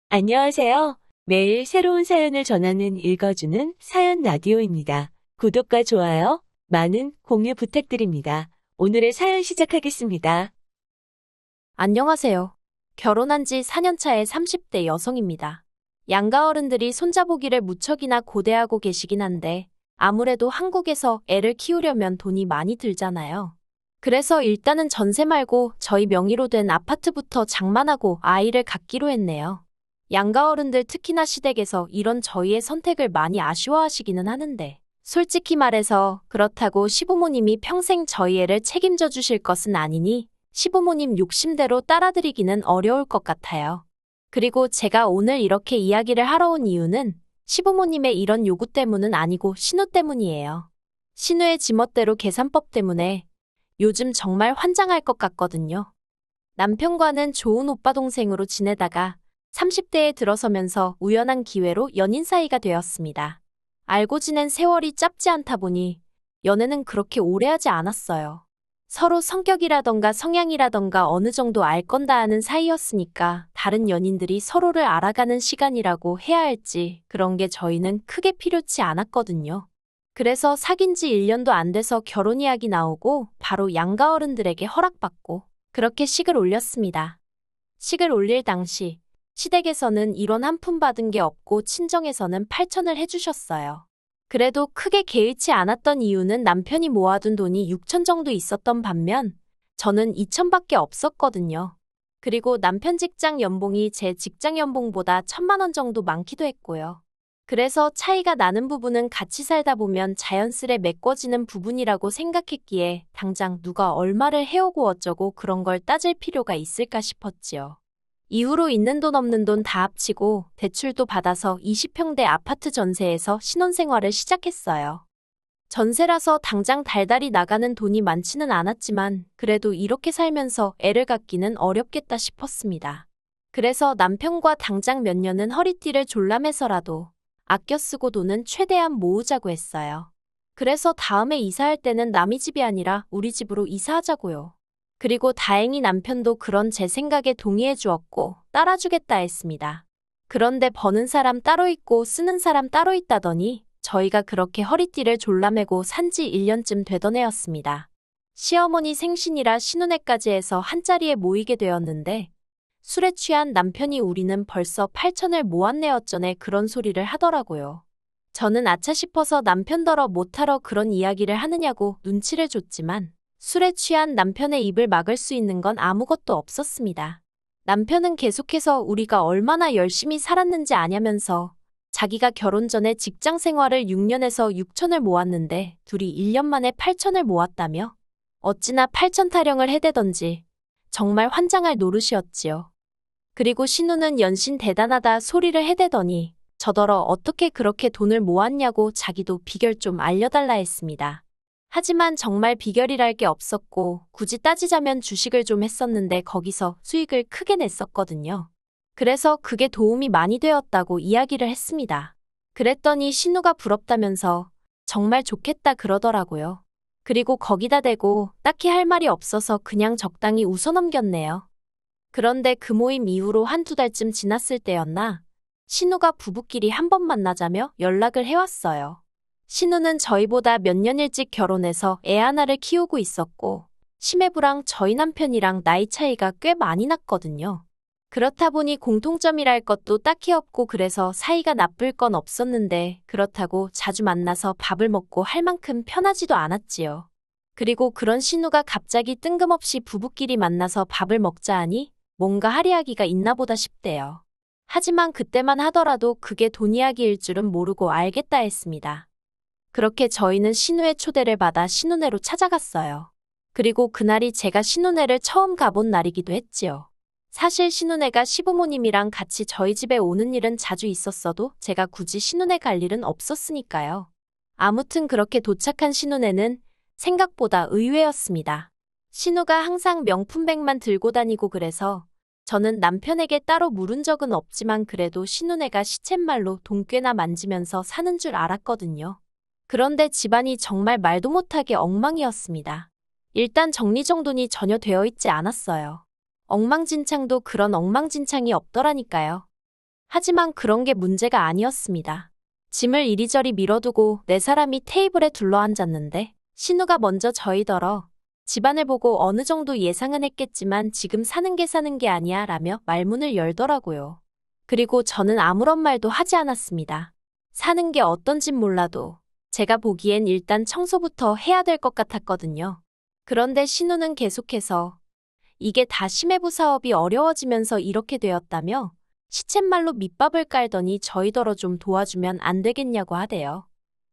안녕하세요. 매일 새로운 사연을 전하는 읽어주는 사연 라디오입니다. 구독과 좋아요, 많은 공유 부탁드립니다. 오늘의 사연 시작하겠습니다. 안녕하세요. 결혼한 지 4년 차의 30대 여성입니다. 양가 어른들이 손자보기를 무척이나 고대하고 계시긴 한데 아무래도 한국에서 애를 키우려면 돈이 많이 들잖아요. 그래서 일단은 전세 말고 저희 명의로 된 아파트부터 장만하고 아이를 갖기로 했네요. 양가 어른들 특히나 시댁에서 이런 저희의 선택을 많이 아쉬워하시기는 하는데 솔직히 말해서 그렇다고 시부모님이 평생 저희 애를 책임져 주실 것은 아니니 시부모님 욕심대로 따라드리기는 어려울 것 같아요. 그리고 제가 오늘 이렇게 이야기를 하러 온 이유는 시부모님의 이런 요구 때문은 아니고 신우 때문이에요. 신우의 지멋대로 계산법 때문에 요즘 정말 환장할 것 같거든요. 남편과는 좋은 오빠 동생으로 지내다가 30대에 들어서면서 우연한 기회로 연인 사이가 되었습니다. 알고 지낸 세월이 짧지 않다 보니 연애는 그렇게 오래 하지 않았어요. 서로 성격이라던가 성향이라던가 어느 정도 알 건다 하는 사이였으니까 다른 연인들이 서로를 알아가는 시간이라고 해야 할지 그런 게 저희는 크게 필요치 않았거든요. 그래서 사귄 지 1년도 안 돼서 결혼 이야기 나오고 바로 양가 어른들에게 허락받고 그렇게 식을 올렸습니다. 식을 올릴 당시 시댁에서는 1원 한 푼 받은 게 없고 친정에서는 8천을 해주셨어요. 그래도 크게 개의치 않았던 이유는 남편이 모아둔 돈이 6천 정도 있었던 반면 저는 2천밖에 없었거든요. 그리고 남편 직장 연봉이 제 직장 연봉보다 1,000만 원 정도 많기도 했고요. 그래서 차이가 나는 부분은 같이 살다 보면 자연스레 메꿔지는 부분이라고 생각했기에 당장 누가 얼마를 해오고 어쩌고 그런 걸 따질 필요가 있을까 싶었지요. 이후로 있는 돈 없는 돈 다 합치고 대출도 받아서 20평대 아파트 전세에서 신혼생활을 시작했어요. 전세라서 당장 달달이 나가는 돈이 많지는 않았지만 그래도 이렇게 살면서 애를 갖기는 어렵겠다 싶었습니다. 그래서 남편과 당장 몇 년은 허리띠를 졸라매서라도 아껴 쓰고 돈은 최대한 모으자고 했어요. 그래서 다음에 이사할 때는 남의 집이 아니라 우리 집으로 이사하자고요. 그리고 다행히 남편도 그런 제 생각에 동의해 주었고 따라주겠다 했습니다. 그런데 버는 사람 따로 있고 쓰는 사람 따로 있다더니 저희가 그렇게 허리띠를 졸라매고 산지 1년쯤 되던 해였습니다. 시어머니 생신이라 신혼회까지 해서 한자리에 모이게 되었는데 술에 취한 남편이 우리는 벌써 8천을 모았네 어쩌네 그런 소리를 하더라고요. 저는 아차 싶어서 남편더러 못하러 그런 이야기를 하느냐고 눈치를 줬지만 술에 취한 남편의 입을 막을 수 있는 건 아무것도 없었습니다. 남편은 계속해서 우리가 얼마나 열심히 살았는지 아냐면서 자기가 결혼 전에 직장 생활을 6년에서 6천을 모았는데 둘이 1년 만에 8천을 모았다며 어찌나 8천 타령을 해대던지 정말 환장할 노릇이었지요. 그리고 신우는 연신 대단하다 소리를 해대더니 저더러 어떻게 그렇게 돈을 모았냐고 자기도 비결 좀 알려달라 했습니다. 하지만 정말 비결이랄 게 없었고 굳이 따지자면 주식을 좀 했었는데 거기서 수익을 크게 냈었거든요. 그래서 그게 도움이 많이 되었다고 이야기를 했습니다. 그랬더니 신우가 부럽다면서 정말 좋겠다 그러더라고요. 그리고 거기다 대고 딱히 할 말이 없어서 그냥 적당히 웃어넘겼네요. 그런데 그 모임 이후로 한두 달쯤 지났을 때였나 신우가 부부끼리 한번 만나자며 연락을 해왔어요. 신우는 저희보다 몇 년 일찍 결혼해서 애 하나를 키우고 있었고 심해부랑 저희 남편이랑 나이 차이가 꽤 많이 났거든요. 그렇다 보니 공통점이랄 것도 딱히 없고 그래서 사이가 나쁠 건 없었는데 그렇다고 자주 만나서 밥을 먹고 할 만큼 편하지도 않았지요. 그리고 그런 신우가 갑자기 뜬금없이 부부끼리 만나서 밥을 먹자 하니 뭔가 할 이야기가 있나 보다 싶대요. 하지만 그때만 하더라도 그게 돈 이야기일 줄은 모르고 알겠다 했습니다. 그렇게 저희는 신우의 초대를 받아 신혼회로 찾아갔어요. 그리고 그날이 제가 신혼회를 처음 가본 날이기도 했지요. 사실 신혼회가 시부모님이랑 같이 저희 집에 오는 일은 자주 있었어도 제가 굳이 신혼회 갈 일은 없었으니까요. 아무튼 그렇게 도착한 신혼회는 생각보다 의외였습니다. 신우가 항상 명품백만 들고 다니고 그래서 저는 남편에게 따로 물은 적은 없지만 그래도 신혼회가 시쳇말로 돈 꽤나 만지면서 사는 줄 알았거든요. 그런데 집안이 정말 말도 못하게 엉망이었습니다. 일단 정리정돈이 전혀 되어 있지 않았어요. 엉망진창도 그런 엉망진창이 없더라니까요. 하지만 그런 게 문제가 아니었습니다. 짐을 이리저리 밀어두고 네 사람이 테이블에 둘러앉았는데 신우가 먼저 저희더러 집안을 보고 어느 정도 예상은 했겠지만 지금 사는 게 아니야 라며 말문을 열더라고요. 그리고 저는 아무런 말도 하지 않았습니다. 사는 게 어떤진 몰라도 제가 보기엔 일단 청소부터 해야 될 것 같았거든요. 그런데 신우는 계속해서 이게 다 심해부 사업이 어려워지면서 이렇게 되었다며 시쳇말로 밑밥을 깔더니 저희더러 좀 도와주면 안 되겠냐고 하대요.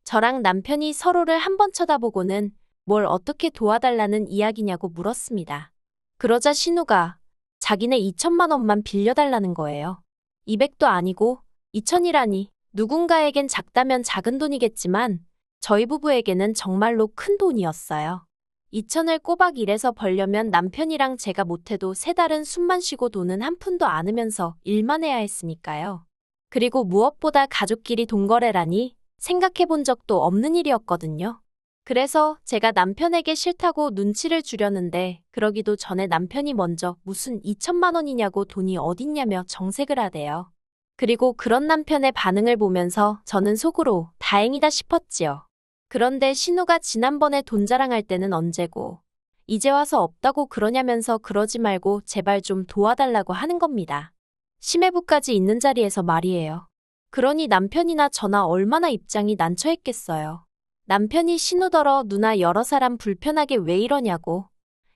저랑 남편이 서로를 한번 쳐다보고는 뭘 어떻게 도와달라는 이야기냐고 물었습니다. 그러자 신우가 자기네 2천만 원만 빌려달라는 거예요. 200도 아니고 2천이라니 누군가에겐 작다면 작은 돈이겠지만 저희 부부에게는 정말로 큰 돈이었어요. 2천을 꼬박 일해서 벌려면 남편이랑 제가 못해도 세 달은 숨만 쉬고 돈은 한 푼도 않으면서 일만 해야 했으니까요. 그리고 무엇보다 가족끼리 돈거래라니 생각해 본 적도 없는 일이었거든요. 그래서 제가 남편에게 싫다고 눈치를 주려는데 그러기도 전에 남편이 먼저 무슨 2천만 원이냐고 돈이 어딨냐며 정색을 하대요. 그리고 그런 남편의 반응을 보면서 저는 속으로 다행이다 싶었지요. 그런데 신우가 지난번에 돈 자랑할 때는 언제고 이제 와서 없다고 그러냐면서 그러지 말고 제발 좀 도와달라고 하는 겁니다. 심해부까지 있는 자리에서 말이에요. 그러니 남편이나 저나 얼마나 입장이 난처했겠어요. 남편이 신우더러 누나 여러 사람 불편하게 왜 이러냐고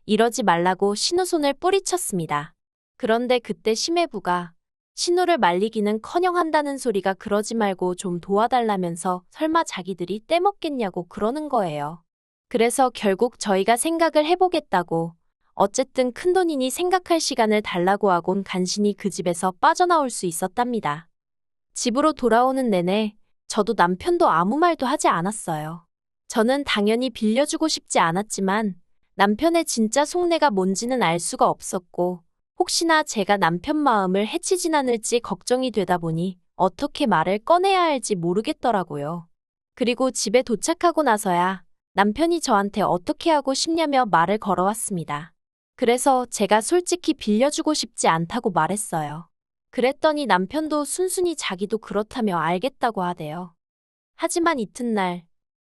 이러지 말라고 신우 손을 뿌리쳤습니다. 그런데 그때 심해부가 신우를 말리기는커녕 한다는 소리가 그러지 말고 좀 도와달라면서 설마 자기들이 떼먹겠냐고 그러는 거예요. 그래서 결국 저희가 생각을 해보겠다고 어쨌든 큰돈이니 생각할 시간을 달라고 하곤 간신히 그 집에서 빠져나올 수 있었답니다. 집으로 돌아오는 내내 저도 남편도 아무 말도 하지 않았어요. 저는 당연히 빌려주고 싶지 않았지만 남편의 진짜 속내가 뭔지는 알 수가 없었고 혹시나 제가 남편 마음을 해치진 않을지 걱정이 되다 보니 어떻게 말을 꺼내야 할지 모르겠더라고요. 그리고 집에 도착하고 나서야 남편이 저한테 어떻게 하고 싶냐며 말을 걸어왔습니다. 그래서 제가 솔직히 빌려주고 싶지 않다고 말했어요. 그랬더니 남편도 순순히 자기도 그렇다며 알겠다고 하대요. 하지만 이튿날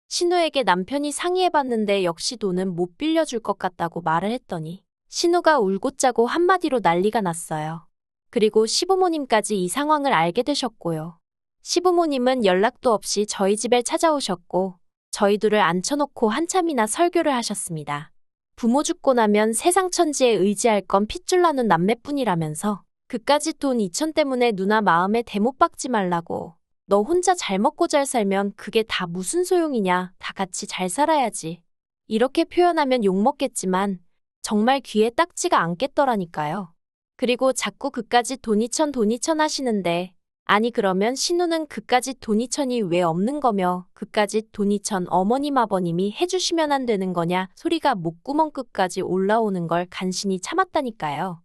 신우에게 남편이 상의해봤는데 역시 돈은 못 빌려줄 것 같다고 말을 했더니 신우가 울고 짜고 한마디로 난리가 났어요. 그리고 시부모님까지 이 상황을 알게 되셨고요. 시부모님은 연락도 없이 저희 집에 찾아오셨고 저희 둘을 앉혀놓고 한참이나 설교를 하셨습니다. 부모 죽고 나면 세상 천지에 의지할 건 핏줄 나눈 남매뿐이라면서 그까짓 돈 2천 때문에 누나 마음에 대못 박지 말라고 너 혼자 잘 먹고 잘 살면 그게 다 무슨 소용이냐 다 같이 잘 살아야지. 이렇게 표현하면 욕먹겠지만 정말 귀에 딱지가 않겠더라니까요. 그리고 자꾸 그까짓 돈 2천 하시는데 아니 그러면 신우는 그까짓 돈 2천이 왜 없는 거며 그까짓 돈 2천 어머님 아버님이 해주시면 안 되는 거냐 소리가 목구멍 끝까지 올라오는 걸 간신히 참았다니까요.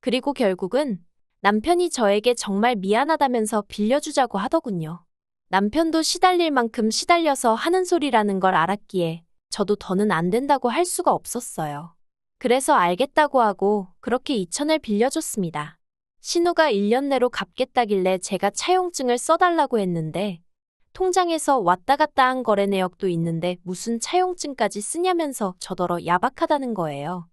그리고 결국은 남편이 저에게 정말 미안하다면서 빌려주자고 하더군요. 남편도 시달릴 만큼 시달려서 하는 소리라는 걸 알았기에 저도 더는 안 된다고 할 수가 없었어요. 그래서 알겠다고 하고 그렇게 2천을 빌려줬습니다. 신우가 1년 내로 갚겠다길래 제가 차용증을 써달라고 했는데 통장에서 왔다 갔다 한 거래 내역도 있는데 무슨 차용증까지 쓰냐면서 저더러 야박하다는 거예요.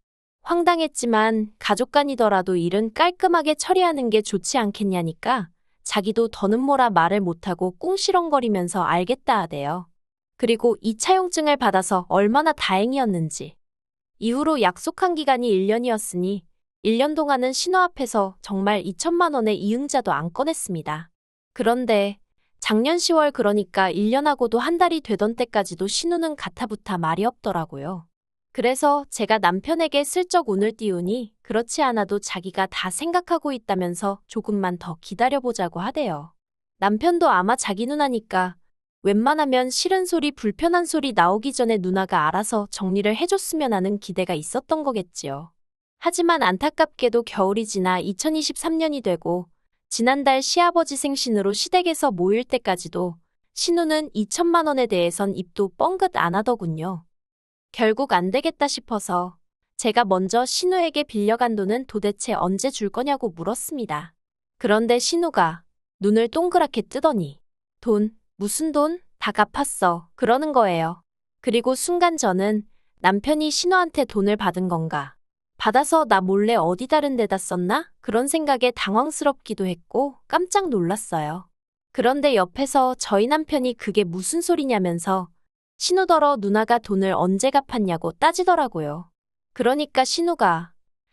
황당했지만 가족 간이더라도 일은 깔끔하게 처리하는 게 좋지 않겠냐니까 자기도 더는 뭐라 말을 못하고 꿍시렁거리면서 알겠다 하대요. 그리고 이 차용증을 받아서 얼마나 다행이었는지. 이후로 약속한 기간이 1년이었으니 1년 동안은 신우 앞에서 정말 2천만 원의 이응자도 안 꺼냈습니다. 그런데 작년 10월 그러니까 1년하고도 한 달이 되던 때까지도 신우는 가타부타 말이 없더라고요. 그래서 제가 남편에게 슬쩍 운을 띄우니 그렇지 않아도 자기가 다 생각하고 있다면서 조금만 더 기다려보자고 하대요. 남편도 아마 자기 누나니까 웬만하면 싫은 소리, 불편한 소리 나오기 전에 누나가 알아서 정리를 해줬으면 하는 기대가 있었던 거겠지요. 하지만 안타깝게도 겨울이 지나 2023년이 되고 지난달 시아버지 생신으로 시댁에서 모일 때까지도 신우는 2천만 원에 대해선 입도 뻥긋 안 하더군요. 결국 안 되겠다 싶어서 제가 먼저 신우에게 빌려간 돈은 도대체 언제 줄 거냐고 물었습니다. 그런데 신우가 눈을 동그랗게 뜨더니 돈, 무슨 돈? 다 갚았어. 그러는 거예요. 그리고 순간 저는 남편이 신우한테 돈을 받은 건가? 받아서 나 몰래 어디 다른 데다 썼나? 그런 생각에 당황스럽기도 했고 깜짝 놀랐어요. 그런데 옆에서 저희 남편이 그게 무슨 소리냐면서 신우더러 누나가 돈을 언제 갚았냐고 따지더라고요. 그러니까 신우가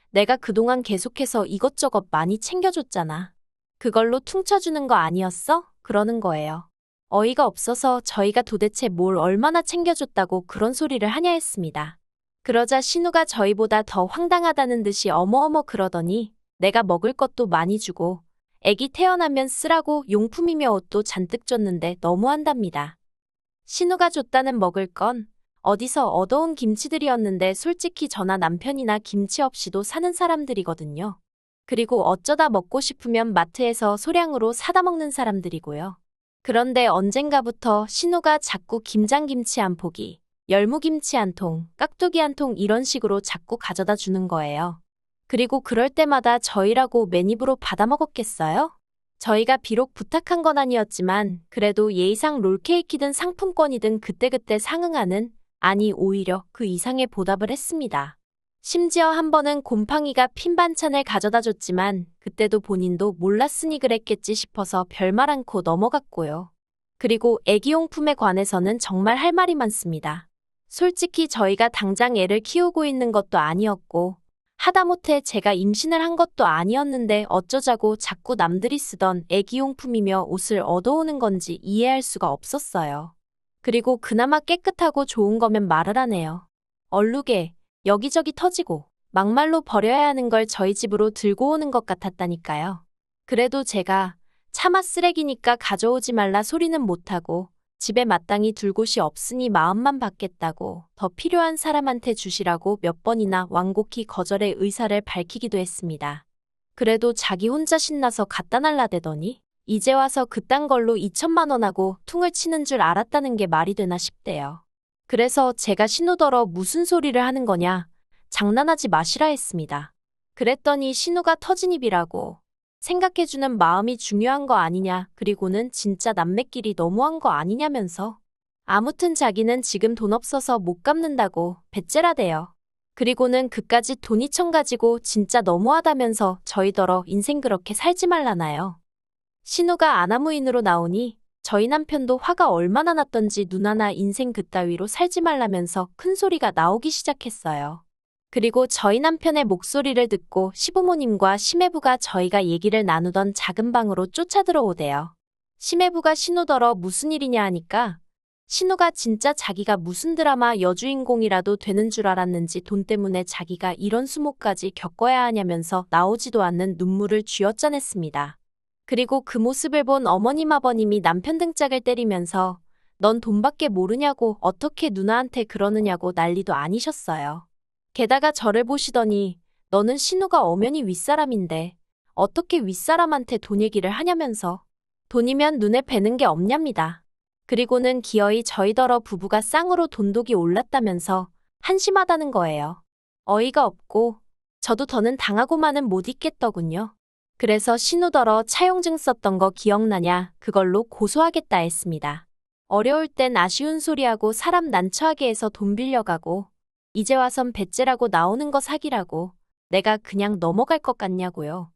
내가 그동안 계속해서 이것저것 많이 챙겨줬잖아. 그걸로 퉁쳐주는 거 아니었어? 그러는 거예요. 어이가 없어서 저희가 도대체 뭘 얼마나 챙겨줬다고 그런 소리를 하냐 했습니다. 그러자 신우가 저희보다 더 황당하다는 듯이 어머어머 그러더니 내가 먹을 것도 많이 주고 애기 태어나면 쓰라고 용품이며 옷도 잔뜩 줬는데 너무한답니다. 신우가 줬다는 먹을 건 어디서 얻어온 김치들이었는데 솔직히 저나 남편이나 김치 없이도 사는 사람들이거든요. 그리고 어쩌다 먹고 싶으면 마트에서 소량으로 사다 먹는 사람들이고요. 그런데 언젠가부터 신우가 자꾸 김장김치 한 포기, 열무김치 한 통, 깍두기 한 통 이런 식으로 자꾸 가져다 주는 거예요. 그리고 그럴 때마다 저희라고 맨입으로 받아먹었겠어요? 저희가 비록 부탁한 건 아니었지만 그래도 예의상 롤케이크든 상품권이든 그때그때 상응하는, 아니 오히려 그 이상의 보답을 했습니다. 심지어 한 번은 곰팡이가 핀 반찬을 가져다 줬지만 그때도 본인도 몰랐으니 그랬겠지 싶어서 별말 않고 넘어갔고요. 그리고 애기용품에 관해서는 정말 할 말이 많습니다. 솔직히 저희가 당장 애를 키우고 있는 것도 아니었고 하다못해 제가 임신을 한 것도 아니었는데 어쩌자고 자꾸 남들이 쓰던 애기용품이며 옷을 얻어오는 건지 이해할 수가 없었어요. 그리고 그나마 깨끗하고 좋은 거면 말을 하네요. 얼룩에 여기저기 터지고 막말로 버려야 하는 걸 저희 집으로 들고 오는 것 같았다니까요. 그래도 제가 차마 쓰레기니까 가져오지 말라 소리는 못하고 집에 마땅히 둘 곳이 없으니 마음만 받겠다고 더 필요한 사람한테 주시라고 몇 번이나 완곡히 거절의 의사를 밝히기도 했습니다. 그래도 자기 혼자 신나서 갖다 날라대더니 이제 와서 그딴 걸로 2천만 원하고 퉁을 치는 줄 알았다는 게 말이 되나 싶대요. 그래서 제가 신우더러 무슨 소리를 하는 거냐, 장난하지 마시라 했습니다. 그랬더니 신우가 터진 입이라고, 생각해주는 마음이 중요한 거 아니냐, 그리고는 진짜 남매끼리 너무한 거 아니냐면서 아무튼 자기는 지금 돈 없어서 못 갚는다고 배째라대요. 그리고는 그까지 돈 2천 가지고 진짜 너무하다면서 저희더러 인생 그렇게 살지 말라나요. 신우가 아나무인으로 나오니 저희 남편도 화가 얼마나 났던지 누나나 인생 그따위로 살지 말라면서 큰 소리가 나오기 시작했어요. 그리고 저희 남편의 목소리를 듣고 시부모님과 시매부가 저희가 얘기를 나누던 작은 방으로 쫓아들어오대요. 시매부가 신우더러 무슨 일이냐 하니까 신우가 진짜 자기가 무슨 드라마 여주인공이라도 되는 줄 알았는지 돈 때문에 자기가 이런 수모까지 겪어야 하냐면서 나오지도 않는 눈물을 쥐어짜냈습니다. 그리고 그 모습을 본 어머님 아버님이 남편 등짝을 때리면서 넌 돈밖에 모르냐고 어떻게 누나한테 그러느냐고 난리도 아니셨어요. 게다가 저를 보시더니 너는 신우가 엄연히 윗사람인데 어떻게 윗사람한테 돈 얘기를 하냐면서 돈이면 눈에 뵈는 게 없냐입니다. 그리고는 기어이 저희더러 부부가 쌍으로 돈독이 올랐다면서 한심하다는 거예요. 어이가 없고 저도 더는 당하고만은 못 있겠더군요. 그래서 신우더러 차용증 썼던 거 기억나냐, 그걸로 고소하겠다 했습니다. 어려울 땐 아쉬운 소리하고 사람 난처하게 해서 돈 빌려가고 이제 와선 배째라고 나오는 거 사기라고 내가 그냥 넘어갈 것 같냐고요.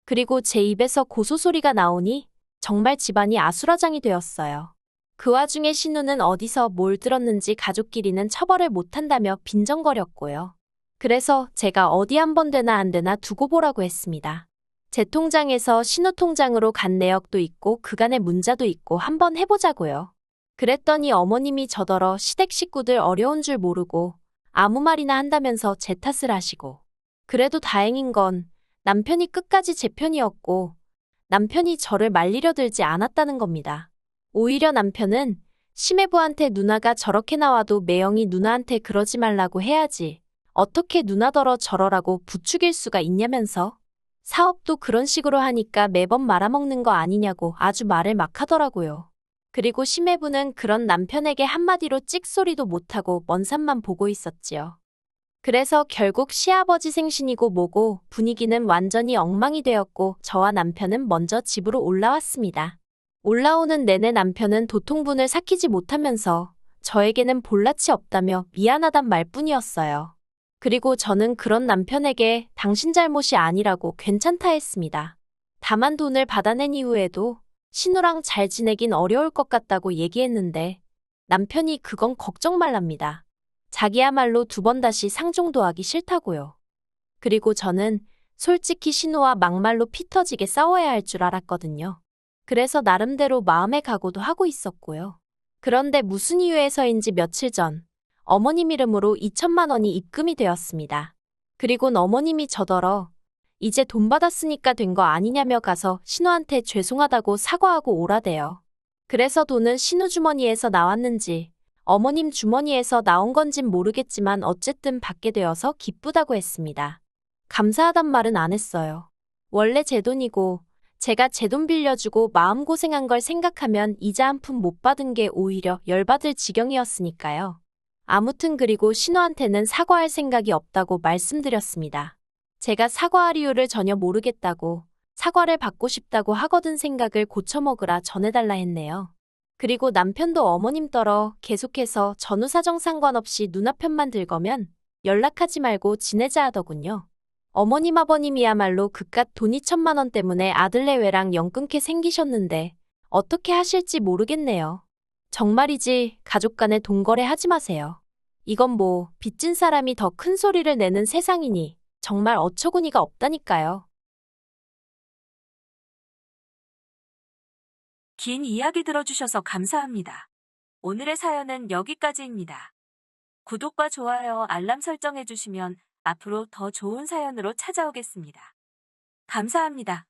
그리고 제 입에서 고소 소리가 나오니 정말 집안이 아수라장이 되었어요. 그 와중에 신우는 어디서 뭘 들었는지 가족끼리는 처벌을 못한다며 빈정거렸고요. 그래서 제가 어디 한번 되나 안 되나 두고 보라고 했습니다. 제 통장에서 신우 통장으로 간 내역도 있고 그간의 문자도 있고 한번 해보자고요. 그랬더니 어머님이 저더러 시댁 식구들 어려운 줄 모르고 아무 말이나 한다면서 제 탓을 하시고, 그래도 다행인 건 남편이 끝까지 제 편이었고 남편이 저를 말리려 들지 않았다는 겁니다. 오히려 남편은 시매부한테 누나가 저렇게 나와도 매영이 누나한테 그러지 말라고 해야지 어떻게 누나더러 저러라고 부추길 수가 있냐면서 사업도 그런 식으로 하니까 매번 말아먹는 거 아니냐고 아주 말을 막 하더라고요. 그리고 시매부는 그런 남편에게 한마디로 찍소리도 못하고 먼 산만 보고 있었지요. 그래서 결국 시아버지 생신이고 뭐고 분위기는 완전히 엉망이 되었고 저와 남편은 먼저 집으로 올라왔습니다. 올라오는 내내 남편은 도통분을 삭히지 못하면서 저에게는 볼낯이 없다며 미안하단 말뿐이었어요. 그리고 저는 그런 남편에게 당신 잘못이 아니라고 괜찮다 했습니다. 다만 돈을 받아낸 이후에도 신우랑 잘 지내긴 어려울 것 같다고 얘기했는데 남편이 그건 걱정 말랍니다. 자기야말로 2번 다시 상종도 하기 싫다고요. 그리고 저는 솔직히 신우와 막말로 피 터지게 싸워야 할 줄 알았거든요. 그래서 나름대로 마음의 각오도 하고 있었고요. 그런데 무슨 이유에서인지 며칠 전 어머님 이름으로 2천만 원이 입금이 되었습니다. 그리곤 어머님이 저더러 이제 돈 받았으니까 된 거 아니냐며 가서 신우한테 죄송하다고 사과하고 오라대요. 그래서 돈은 신우 주머니에서 나왔는지 어머님 주머니에서 나온 건진 모르겠지만 어쨌든 받게 되어서 기쁘다고 했습니다. 감사하단 말은 안 했어요. 원래 제 돈이고 제가 제 돈 빌려주고 마음고생한 걸 생각하면 이자 한 푼 못 받은 게 오히려 열받을 지경이었으니까요. 아무튼 그리고 신우한테는 사과할 생각이 없다고 말씀드렸습니다. 제가 사과할 이유를 전혀 모르겠다고 사과를 받고 싶다고 하거든 생각을 고쳐먹으라 전해달라 했네요. 그리고 남편도 어머님 떨어 계속해서 전후 사정 상관없이 누나 편만 들거면 연락하지 말고 지내자 하더군요. 어머님 아버님이야말로 그깟 돈 2천만 원 때문에 아들내외랑 연 끊게 생기셨는데 어떻게 하실지 모르겠네요. 정말이지 가족 간에 돈 거래 하지 마세요. 이건 뭐 빚진 사람이 더 큰 소리를 내는 세상이니 정말 어처구니가 없다니까요. 긴 이야기 들어주셔서 감사합니다. 오늘의 사연은 여기까지입니다. 구독과 좋아요, 알람 설정해주시면 앞으로 더 좋은 사연으로 찾아오겠습니다. 감사합니다.